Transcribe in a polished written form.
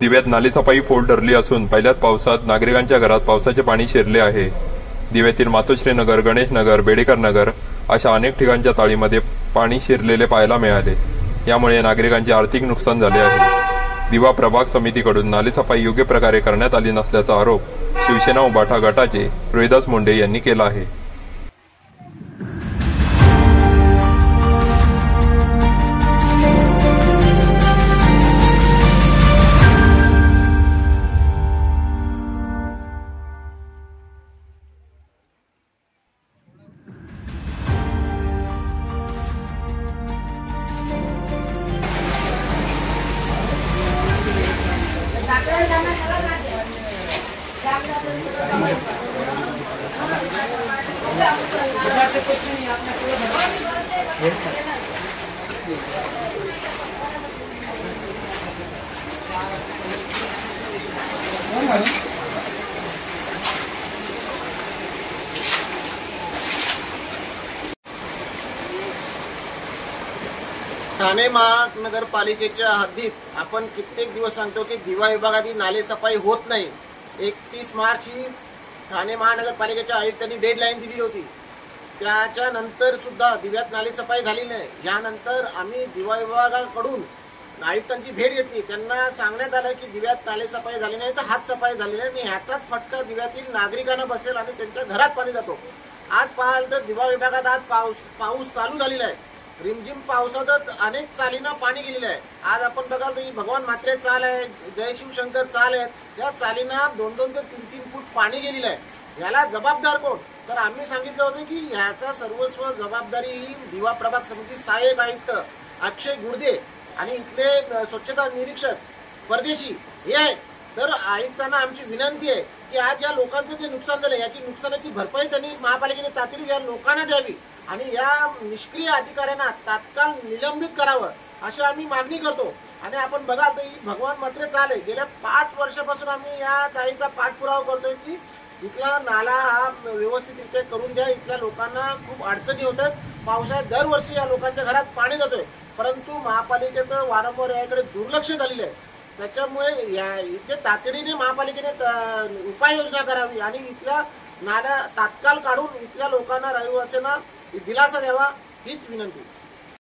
दिव्यात नालेसफाई फोड धरली असून पहिल्याच पावसात नागरिकांच्या घरात पावसाचे पाणी शिरले आहे। दिव्यातील मातोश्री नगर, गणेश नगर, बेडेकर नगर अशा अनेक ठिकाणच्या चाळीमध्ये पाणी शिरलेले पाहायला मिळाले। यामुळे नागरिकांचे आर्थिक नुकसान झाले आहे। दिवा प्रभाग समितीकडून नालेसफाई योग्य प्रकारे करण्यात आली नसल्याचा आरोप शिवसेना उभाटा गटाचे रोहिदास मुंडे यांनी केला आहे। ठाणे महानगरपालिकेच्या हद्दीत आपण कित्येक दिवस सांगतो की दिवा विभागातील नालेसफाई होत नाही। 31 मार्च ही ठाणे महानगरपालिकेच्या आयुक्तांनी डेडलाईन दिली होती। त्याच्यानंतर सुद्धा दिव्यात नालेसफाई झाली नाही। यानंतर आम्ही दिवा विभागाकडून आयुक्तांची भेट घेतली। त्यांना सांगण्यात आलं की दिव्यात नालेसफाई झाली नाही तर हातसफाई झाली नाही आणि ह्याचाच फटका दिव्यातील नागरिकांना बसेल आणि त्यांच्या घरात पाणी जातो। आज पाहाल तर दिवा विभागात आज पाऊस चालू झालेला आहे। रिमझिम पावसातच अनेक चालींना पाणी गेलेलं आहे। आज आपण बघाल तर भगवान म्हात्रे चाल आहे, जय शिवशंकर चाल आहेत, या चालींना 2-2 ते 3-3 फूट पाणी गेलेलं आहे। याला जबाबदार कोण? तर आम्ही सांगितलं होतं की याचा सर्वस्व जबाबदारी ही दिवा प्रभाग समिती सहाय्यक आयुक्त अक्षय गुडदे आणि इथले स्वच्छता निरीक्षक परदेशी हे आहेत। तर आयुक्तांना आमची विनंती आहे की आज या लोकांचं जे नुकसान झालं याची नुकसानाची भरपाई त्यांनी महापालिकेने तातडीने या लोकांना द्यावी आणि या निष्क्रिय अधिकाऱ्यांना तात्काळ निलंबित करावं अशी आम्ही मागणी करतो। आणि आपण बघाल तर ही भगवान म्हात्रे चाल आहे। गेल्या 5 वर्षापासून आम्ही या चाळीचा पाठपुरावा करतोय की इथला नाला हा व्यवस्थितरित्या करून द्या। इथल्या लोकांना खूप अडचणी होतात। पावसाळ्यात दरवर्षी या लोकांच्या घरात पाणी जातोय, परंतु महापालिकेचं वारंवार याकडे दुर्लक्ष झालेलं आहे। त्याच्यामुळे इथे तातडीने महापालिकेने उपाययोजना करावी आणि इथल्या नाला तात्काळ काढून इथल्या लोकांना रहिवाशांना दिलासा द्यावा हीच विनंती।